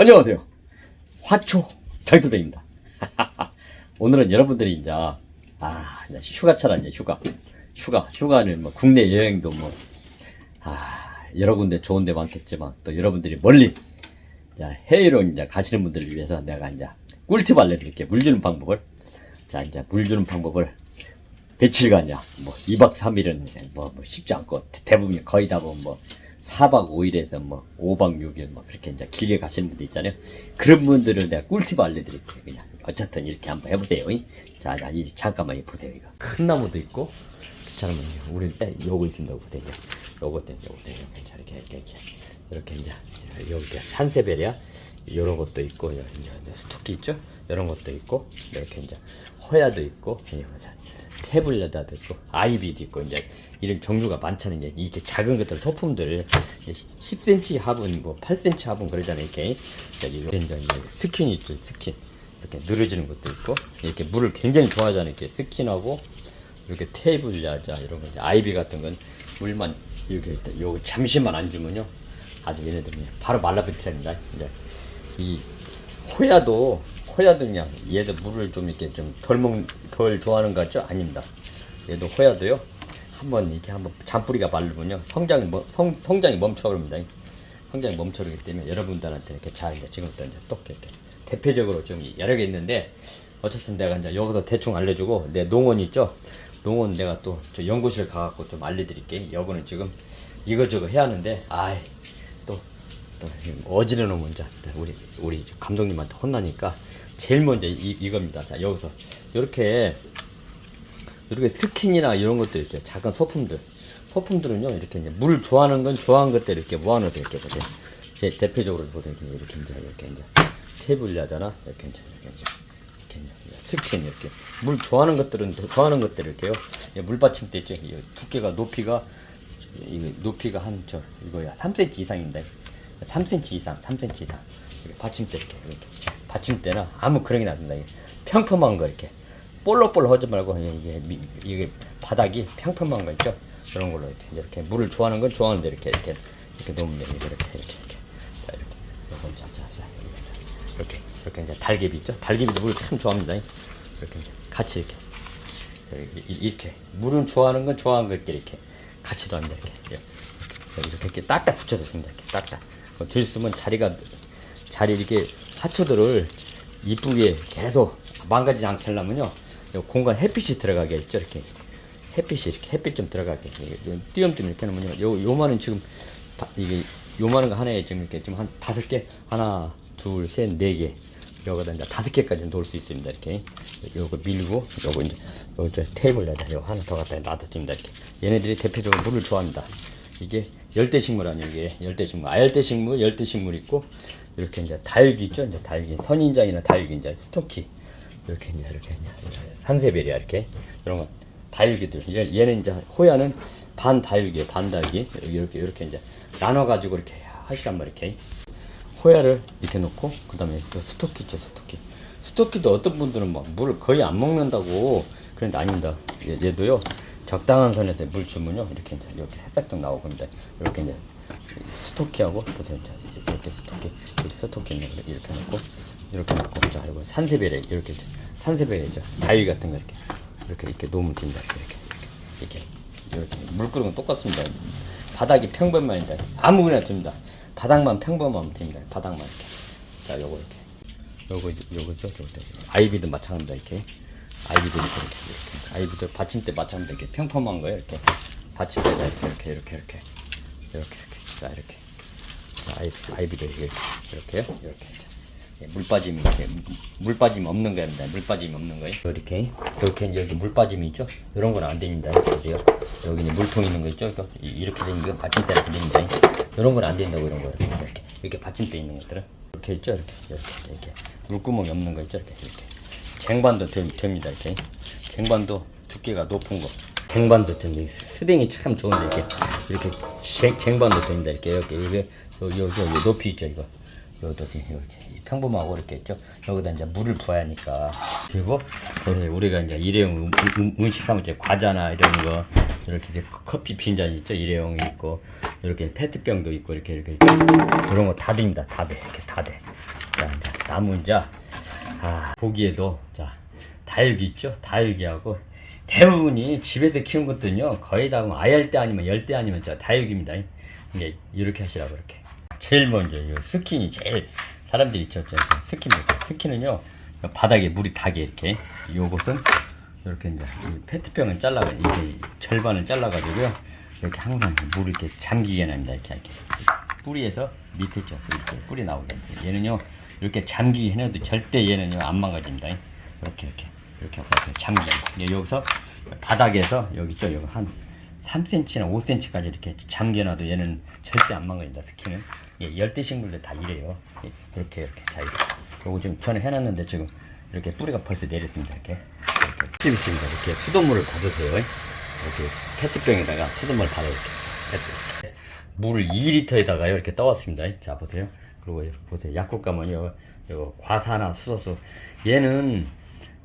안녕하세요. 화초 장도대입니다. 오늘은 여러분들이 이제 휴가철 이제 휴가는 뭐 국내 여행도 뭐 여러 군데 좋은 데 많겠지만 또 여러분들이 멀리 해외로 이제 가시는 분들을 위해서 내가 이제 꿀팁 알려드릴게요. 물 주는 방법을. 이제 물 주는 방법을 며칠간이야. 뭐 2박 3일은 뭐 쉽지 않고 대부분 거의 다 뭐 4박 5일에서 뭐 5박 6일 뭐 그렇게 이제 길게 가시는 분들 있잖아요. 그런 분들은 내가 꿀팁 알려드릴게요. 그냥 어쨌든 이렇게 한번 해보세요. 자, 잠깐만 보세요. 이거 큰 나무도 있고 괜찮으면 우리 요거 있습니다. 보세요. 요거 보세요. 이렇게 이제 여기 산세베리아 이런 것도 있고 이제 스토키 있죠? 이런 것도 있고 이렇게 이제 호야도 있고 태블레다도 있고 아이비도 있고 이제 이런 종류가 많잖아요. 이제 이렇게 작은 것들 소품들 10cm 화분 뭐 8cm 화분 그러잖아요. 이렇게 이제 스킨 있죠. 스킨 이렇게 늘어지는 것도 있고 이렇게 물을 굉장히 좋아하잖아요. 이렇게 스킨하고 이렇게 태블레자 이런 거 아이비 같은 건 물만 이렇게 요 잠시만 안 주면요 아주 얘네들이 바로 말라붙습니다. 이제 이 호야도 그냥 얘도 물을 좀 이렇게 좀 덜 좋아하는 것 같죠? 아닙니다. 얘도 호야도요. 한번 잔뿌리가 마르면요 성장이 멈춰버립니다. 성장이 멈춰버리기 때문에 여러분들한테 이렇게 잘 이제 지금부터 이제 또 이렇게 대표적으로 좀 여러 개 있는데 어쨌든 내가 이제 여기서 대충 알려주고 내 농원 있죠? 농원 내가 또 저 연구실 가갖고 좀 알려드릴게. 여기는 지금 이거저거 해야 하는데 또 어지러우면 이제 우리 감독님한테 혼나니까 제일 먼저 이겁니다. 자, 여기서 이렇게 스킨이나 이런 것들 있죠. 작은 소품들은요 이렇게 이제 물 좋아하는 것들 이렇게 모아놓아서 이렇게 보세요. 제 대표적으로 보세요. 이렇게 이제 태블레잖아. 이렇게 이제 스킨 이렇게 물 좋아하는 것들 이렇게요. 물받침대 있죠. 두께가 높이가 한 이거야 3cm 이상입니다. 3cm 이상 이렇게 받침대 이렇게 받침대나 아무 그런 게 놔둔다. 평평한 거 이렇게 볼록볼록 하지 말고 이게 바닥이 평평한 거 있죠. 그런 걸로 이렇게 물을 좋아하는 건 좋아하는데 이렇게 놓으면 돼요. 이렇게 이제 달개비 있죠. 달개비도 물을 참 좋아합니다. 이렇게 이제 같이 이렇게 물은 좋아하는 건 좋아하는 거 이렇게 같이 놔둔다. 이렇게 딱딱 붙여줬습니다. 이렇게 딱딱. 들쓰면 자리 이렇게 화초들을 이쁘게 계속 망가지지 않게 하려면요. 공간 햇빛이 들어가게 있죠. 이렇게 햇빛 좀 들어가게. 띄엄 좀 이렇게 하면요. 요만은 지금 이게 요만한 거 하나에 지금 이렇게 좀 한 5개 하나 둘 셋 4개 여기다 이제 5개까지 놓을 수 있습니다. 이렇게 요거 밀고 요거 이제 테이블에다 요 하나 더 갖다 놔뒀습니다. 이렇게 얘네들이 대표적으로 물을 좋아합니다. 이게 열대식물 아니에요. 이게 열대식물. 열대식물 있고 이렇게 이제 다육이 있죠. 이제 다육이 선인장이나 다육이 이제 스토키 이렇게 산세베리아 이렇게 이런 거 다육이들. 얘는 이제 호야는 반다육이에요. 반다육이 이렇게 이제 나눠 가지고 이렇게 하시란 말이에요. 이렇게 호야를 이렇게 놓고 그다음에 스토키 있죠. 스토키도 어떤 분들은 막 물을 거의 안 먹는다고 그런데 아닙니다. 얘도요. 적당한 선에서 물 주면요 이렇게 새싹도 나오고 합니다. 이렇게 이제 스토키하고 보세요. 이렇게 스토키 이렇게 놓고 자 그리고 산세베리아 산세베리아죠. 다육이 같은 거 이렇게 놓으면 됩니다. 이렇게 물그릇은 똑같습니다. 바닥이 평범만이다. 아무거나 됩니다. 바닥만 평범하면 됩니다. 바닥만 이렇게. 자 요거죠. 아이비도 마찬가지입니다. 이렇게. 아이비도 받침대 마찬가지로 이렇게 평평한 거예요. 이렇게 받침대가 이렇게. 자 이렇게. 자, 아이비도 이렇게요. 물 빠짐 없는 거입니다. 물 빠짐 없는 거예요. 이렇게 여기 물 빠짐이 있죠. 이런 건 안 됩니다. 보세요. 여기 이제 물통 있는 거 있죠. 이렇게 된 거 받침대가 안 됩니다. 이런 건 안 된다고 이런 거 이렇게 받침대 있는 것들은 이렇게 있죠. 이렇게 물구멍이 없는 거 있죠. 이렇게. 쟁반도 됩니다. 이렇게 쟁반도 두께가 높은 거 쟁반도 됩니다. 스댕이 참 좋은데 이렇게 쟁반도 됩니다. 이렇게 여기 높이 있죠. 이거 높이 이렇게 평범하고 이렇게 있죠. 여기다 이제 물을 부어야 하니까. 그리고 우리가 이제 일회용 음식 사무실 과자나 이런 거 이렇게 커피 빈잔 있죠. 일회용이 있고 이렇게 페트병도 있고 이렇게 이런 거 다 됩니다. 다 돼. 이렇게 다 돼. 나무 이제 보기에도 자 다육이 있죠. 다육이하고 대부분이 집에서 키운 것들은요 거의 다 아열대 아니면 열대 아니면 저 다육입니다. 이게 이렇게 하시라고 이렇게. 제일 먼저 이 스킨이 제일 사람들이 있죠. 스킨 보세요. 스킨은요 바닥에 물이 닿게 이렇게. 요것은 이렇게 이제 이 페트병을 잘라가 이렇게 절반을 잘라가지고요 이렇게 항상 물을 이렇게 잠기게 냅니다. 이렇게 뿌리에서 밑에 있죠. 이렇게 뿌리 나오게. 얘는요 이렇게 잠기게 해놔도 절대 얘는요 안 망가집니다. 이렇게 하고 잠기게. 여기서 바닥에서 여기 있죠. 여기 한 3cm나 5cm까지 이렇게 잠겨놔도 얘는 절대 안 망가진다. 스킨은 열대 식물들 다 이래요. 이렇게 자 요거 지금 전에 해놨는데 지금 이렇게 뿌리가 벌써 내렸습니다. 이렇게 있습니다. 이렇게 수돗물을 받으세요. 이렇게 페트병에다가 수돗물을 받아 이렇게 물을 2리터에다가요 이렇게 떠왔습니다. 자 보세요. 그리고 보세요. 약국가면요 이거 과산화수소수 얘는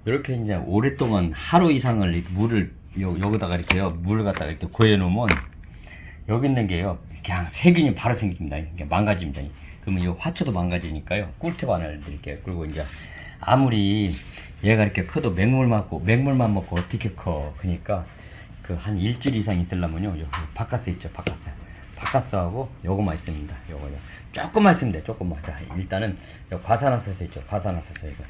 이렇게 이제 오랫동안 하루 이상을 물을 여기다가 이렇게요 물을 갖다가 이렇게 고여 놓으면 여기 있는 게요 그냥 세균이 바로 생깁니다. 이게 망가집니다. 그러면 이 화초도 망가지니까요 꿀팁 하나 드릴게요. 그리고 이제 아무리 얘가 이렇게 커도 맹물만 먹고 어떻게 커? 그러니까 그 한 일주일 이상 있으려면요 여기 바카스 있죠. 바카스하고 요거만 있습니다. 요거요 조금만 있으면 돼. 조금만. 자 일단은 과산화수소 있죠. 과산화수소 이거.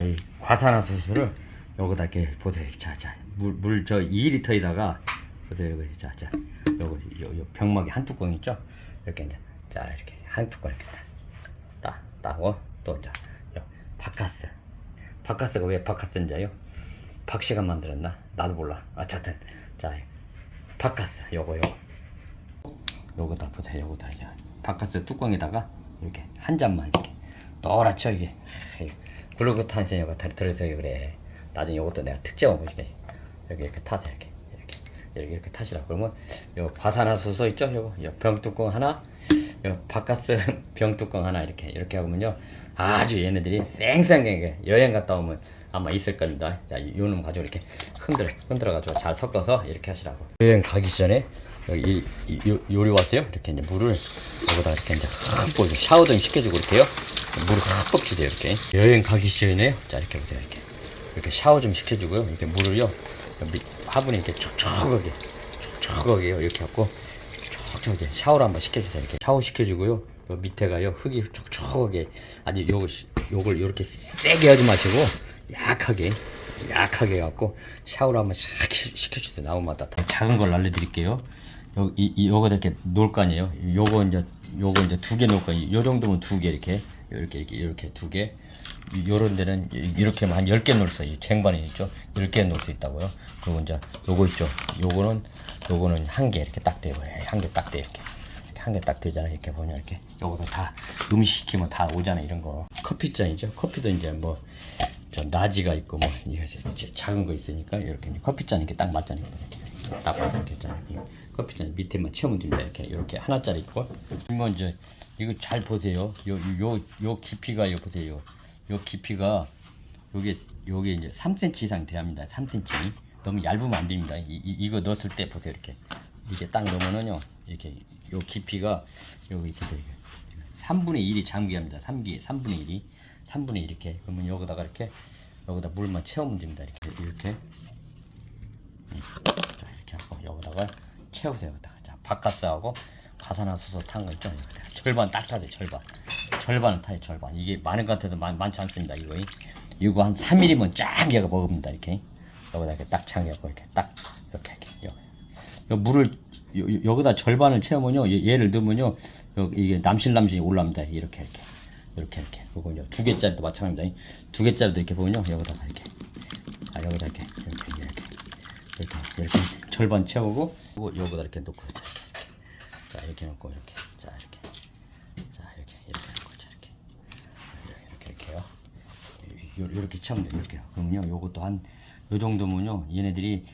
이 과산화수소를 여기다 이렇게 보세요. 자 물 저 2리터에다가 보세요. 여기 자 요거 요 병막에 한 뚜껑 있죠. 이렇게 이제 자 이렇게 한 뚜껑 이렇게 따고 또 이제 바카스가 왜 바카스인지요? 박씨가 만들었나? 나도 몰라. 어쨌든 자 바카스 요거다 보세요. 요거다 이제 바카스 뚜껑에다가 이렇게 한 잔만 이렇게 노랗죠 이게. 글루코탄산이 들어서 그래. 나중에 요것도 내가 특징을 보시게 여기 이렇게 타세요. 이렇게 타시라. 그러면 요 과산화수소 있죠? 요 병뚜껑 하나, 요 바카스 병뚜껑 하나 이렇게 하면요 아주 얘네들이 쌩쌩하게 여행 갔다 오면 아마 있을 겁니다. 자, 요놈 가지고 이렇게 흔들어 가지고 잘 섞어서 이렇게 하시라고. 여행 가기 전에 여기 요리 왔어요. 이렇게 이제 물을 여기다 이렇게 이제 흠뻑 샤워 좀 시켜주고 이렇게요. 물을 흠뻑 주세요. 이렇게 여행 가기 전에 자 이렇게 보세요. 이렇게 샤워 좀 시켜주고요. 이렇게 물을요 화분에 이렇게 촉촉하게요 이렇게 하고 촉촉하게 샤워를 한번 시켜주세요. 이렇게 샤워 시켜주고요. 요 밑에가요 흙이 촉촉하게 아주 요걸 이렇게 세게 하지 마시고 약하게 해갖고 샤워를 한번 싹 시켜주세요. 나무마다 다 작은 걸 알려드릴게요. 요거다 이렇게 놓을 거 아니에요. 요거 이제 두 개 놓을 거 아니에요. 요 정도면 두 개 이렇게 두 개. 요런 데는 이렇게 한 10개 놓을 수 있어요. 쟁반에 있죠. 10개 놓을 수 있다고요. 그리고 이제 요거 있죠. 요거는 한 개 이렇게 딱 돼요. 한 개 딱 돼 이렇게. 한 개 딱 되잖아요. 이렇게 보면 이렇게. 요거도 다 음식 시키면 다 오잖아요. 이런 거. 커피잔이죠. 커피도 이제 뭐 저 라지가 있고 뭐 이게 작은 거 있으니까 이렇게 커피잔 이렇게 딱 맞잖아요. 딱 이렇게 있잖아요. 커피잔 밑에만 채우면 됩니다. 이렇게 하나짜리 있고. 먼저 이거 잘 보세요. 요 깊이가 보세요. 요 깊이가 요게 이제 3cm 이상 돼야 합니다. 3cm. 너무 얇으면 안 됩니다. 이거 넣었을 때 보세요. 이렇게 딱 넣으면은요. 이렇게 요 깊이가 여기 보세요. 이게 3분의 1이 잠기게 합니다. 3분의 1이 3분의 1 이렇게. 그러면 여기다가 여기다 물만 채우면 됩니다. 이렇게. 자, 이렇게 하고 여기다가 채우세요. 자, 바카스하고 과산화수소 탄 거 있죠? 절반 딱 타세요. 절반은 타요. 절반. 이게 많은 것 같아도 많지 않습니다. 이거 한 3mm면 쫙 얘가 먹습니다. 이렇게 여기다 이렇게 딱 창하고 이렇게 딱 이렇게 요 물을 여기다 절반을 채우면요 얘를 넣으면요 이게 남실남실이 올라옵니다. 이렇게 그리고 이제 2개짜리도 마찬가지입니다. 2개짜리도 이렇게 보면요 여기다가 이렇게 여기다 이렇게 절반 채우고 여기다 이렇게 놓고 자 이렇게 놓고 이렇게 놓고 이렇게 채우면 돼요. 이렇게요. 그러면요 요것도 한 요 정도면요 얘네들이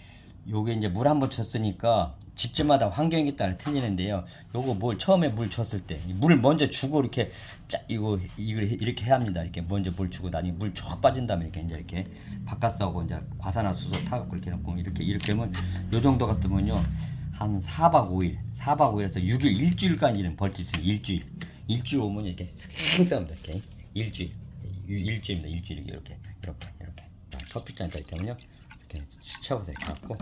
요게 이제 물 한번 줬으니까 집집마다 환경에 따라 틀리는데요. 요거 처음에 물 줬을 때 물을 먼저 주고 이렇게 이걸 이렇게 해야 합니다. 이렇게 먼저 물 주고 나중에 물 쭉 빠진 다음에 이렇게 바카스하고 이제 과산화수소 타갖고 이렇게 놓고 이렇게 하면 요 정도 같으면요 한 4박 5일에서 6일 일주일까지는 버틸 수 있어요. 일주일 오면 이렇게 생생합니다. 이렇게 일주일입니다. 일주일 이렇게 커피잔 이렇게 하면요 이렇게 시차고서 이렇게 갖고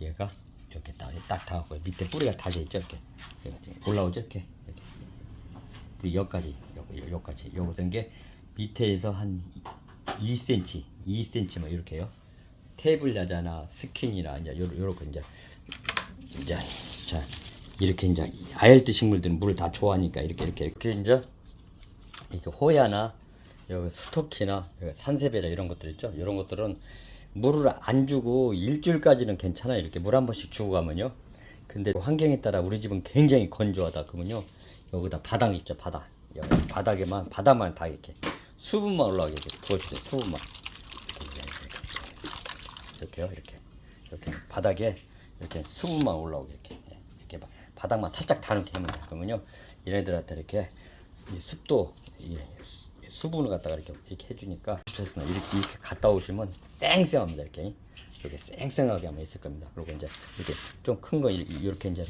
얘가 이렇게 딱 닿고 밑에 뿌리가 달려 있죠. 이렇게 올라오죠. 이렇게 뿌리 여기까지 여기서 이게 밑에서 한 2cm 뭐 이렇게요. 테이블 야자나 스킨이나 이제 요렇게 이제 자 이렇게 이제 아열대 식물들은 물을 다 좋아하니까 이렇게 이제 이렇게 호야나 여기 스토키나 여기 산세베라 이런 것들 있죠. 이런 것들은 물을 안 주고 일주일까지는 괜찮아요. 이렇게 물 한 번씩 주고 가면요. 근데 환경에 따라 우리 집은 굉장히 건조하다 그러면요. 여기다 바닥 있죠. 여기 바닥만 다 이렇게 수분만 올라가게 이렇게 부어주세요. 수분만 이렇게요. 이렇게 바닥에 이렇게 수분만 올라오게 이렇게 바닥만 살짝 다놓게 하면 돼요. 그러면요. 얘네들한테 이렇게 습도 수분을 갖다가 이렇게 해주니까 좋습니다. 이렇게 갔다 오시면 쌩쌩합니다. 이렇게 쌩쌩하게 하면 있을 겁니다. 그리고 이제 이렇게 좀 큰 거 이렇게 이제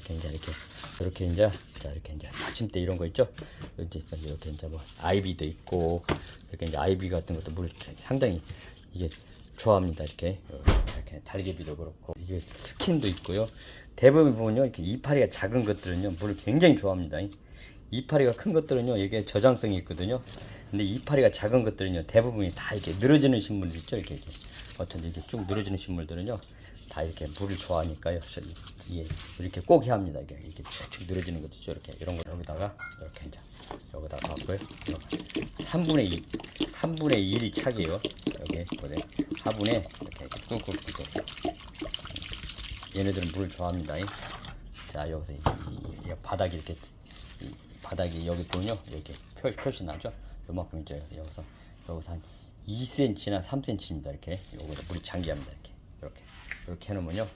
받침대 이런 거 있죠. 이렇게 이제 뭐 아이비도 있고 이렇게 이제 아이비 같은 것도 물 상당히 이게 좋아합니다. 이렇게 달개비도 그렇고 이게 스킨도 있고요. 대부분 보면요 이렇게 이파리가 작은 것들은요 물을 굉장히 좋아합니다. 이파리가 큰 것들은요 이게 저장성이 있거든요. 근데 이파리가 작은 것들은요 대부분이 다 이렇게 늘어지는 식물들 있죠. 이렇게 어쩐지 이렇게 쭉 늘어지는 식물들은요 다 이렇게 물을 좋아하니까요. 이렇게 꼭 해야 합니다. 이렇게 쭉쭉 늘어지는 것도 있죠. 이렇게 이런 거 여기다가 이렇게 이제 여기다가 갖고요. 3분의 1이 차기예요. 여기 보세요. 화분에 이렇게 꾹꾹 얘네들은 물을 좋아합니다. 자 여기서 이 바닥이 이렇게 바닥이 여기 보면요 이렇게 표시 나죠. 요만큼 있죠. 여기서 한 2cm나 3cm입니다. 이렇게 요거를 물이 장기합니다. 이렇게 해놓으면요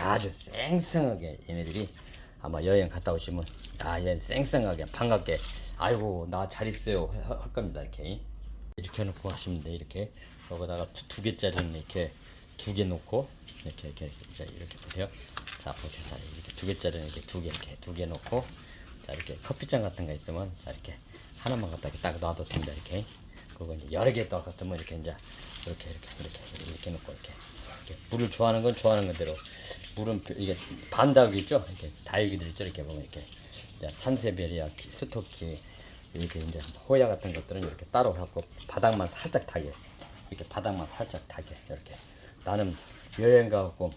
아주 쌩쌩하게 얘네들이 아마 여행 갔다 오시면 얘 쌩쌩하게 반갑게 아이고 나 잘 있어요 할 겁니다. 이렇게 해놓고 하시면 돼. 이렇게 여기다가 두 개짜리는 이렇게 두 개 놓고 이렇게 보세요. 자 보세요. 자, 이렇게 두 개짜리는 이렇게 두 개 놓고 자 이렇게 커피잔 같은 거 있으면 자 이렇게 하나만 갖다 딱 놔도 됩니다. 이렇게 그리고 이제 여러 개 또 같으면 이렇게 이제 이렇게 놓고 이렇게 물을 좋아하는 건 좋아하는 대로 물은 이게 반다육 있죠. 이렇게 다육이들 있죠. 이렇게 보면 이렇게 산세베리아, 스토키 이렇게 이제 호야 같은 것들은 이렇게 따로 갖고 바닥만 살짝 타게 이렇게 이렇게 나는 여행 가고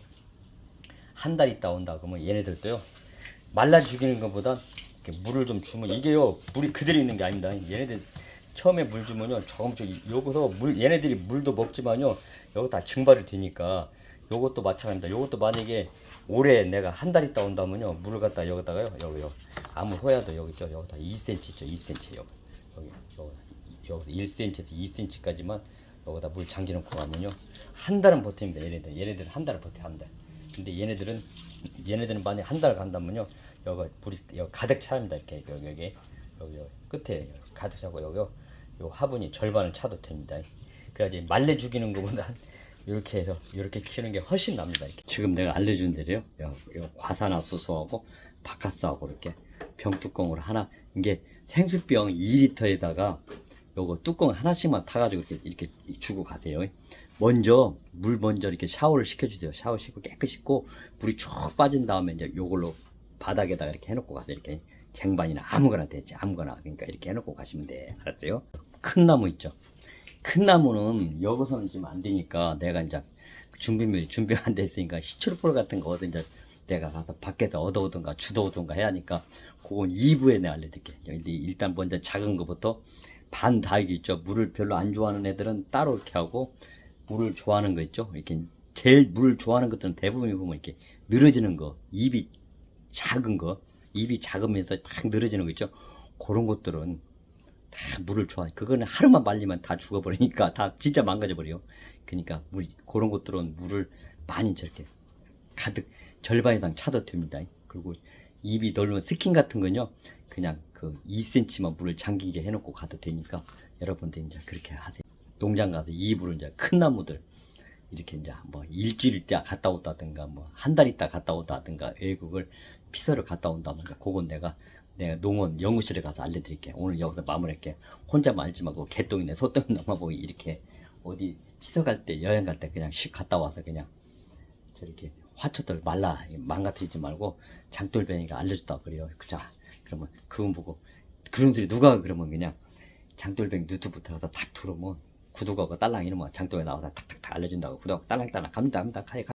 한 달 있다 온다 그러면 얘네들도요 말라 죽이는 것보다 이렇게 물을 좀 주면 이게요 물이 그대로 있는 게 아닙니다. 얘네들 처음에 물 주면요 조금씩 여기서 얘네들이 물도 먹지만요 여기 다 증발이 되니까 요것도 마찬가지입니다. 요것도 만약에 올해 내가 한 달 있다 온다면요 물을 갖다 여기다가요 여기 아무 호야도 여기 있죠. 여기다 2cm 있죠. 2cm 여기 1cm에서 2cm까지만 여기다 물 잠겨 놓고 가면요 한 달은 버팁니다. 얘네들은 한 달을 버텨 한 달. 근데 얘네들은 만약 한 달 간다면요 여기 물이 여기 가득 차입니다. 이렇게 여기 끝에 가득 차고 요 화분이 절반을 차도 됩니다. 그래야지 말려 죽이는 것보다 이렇게 해서 이렇게 키우는 게 훨씬 납니다. 이렇게. 지금 내가 알려준 대로요. 요 과산화수소하고 바카스하고 이렇게 병뚜껑으로 하나 이게 생수병 2리터에다가 요거 뚜껑 하나씩만 타가지고 이렇게 주고 가세요. 먼저 이렇게 샤워를 시켜주세요. 샤워 시키고 깨끗이 씻고 물이 쭉 빠진 다음에 이제 요걸로 바닥에다가 이렇게 해놓고 가세요. 이렇게 쟁반이나 아무거나 되지 아무거나 그러니까 이렇게 해놓고 가시면 돼. 알았어요? 큰 나무 있죠. 큰 나무는 여기서는 지금 안 되니까 내가 이제 준비가 안 돼 있으니까 시추루볼 같은 거 어딘지 내가 가서 밖에서 얻어오든가 주워오든가 해야 하니까 그건 2부에 내가 알려드릴게. 일단 먼저 작은 거부터 반 다육이 있죠. 물을 별로 안 좋아하는 애들은 따로 이렇게 하고 물을 좋아하는 거 있죠. 이렇게 제일 물을 좋아하는 것들은 대부분 보면 이렇게 늘어지는 거 입이 작으면서 막 늘어지는 거 있죠. 그런 것들은 다 물을 좋아해. 그거는 하루만 말리면 다 죽어버리니까 다 진짜 망가져버려요. 그러니까 그런 것들은 물을 많이 저렇게 가득 절반 이상 차도 됩니다. 그리고 입이 넓은 스킨 같은 건요 그냥 그 2cm만 물을 잠기게 해놓고 가도 되니까 여러분들 이제 그렇게 하세요. 농장 가서 입으로 이제 큰 나무들 이렇게 이제 뭐 일주일 있다 갔다 온다든가 뭐 한 달 있다 갔다 온다든가 외국을 피서를 갔다 온다든가 그건 내가 내가 농원 연구실에 가서 알려드릴게요. 오늘 여기서 마무리할게요. 혼자만 알지 말고 개똥이네 소똥이 넘어보고 이렇게 어디 피서 갈 때 여행 갈 때 그냥 씩 갔다 와서 그냥 저렇게 화초들 말라 망가뜨리지 말고 장돌뱅이가 알려줬다고 그래요. 자 그러면 그분 보고 그런 소리 누가 그러면 그냥 장돌뱅이 유튜브 들어가서 탁 들어오면 구독하고 딸랑 이러면 장돌뱅이 나와서 탁탁탁 알려준다고 구독하고 딸랑딸랑 갑니다.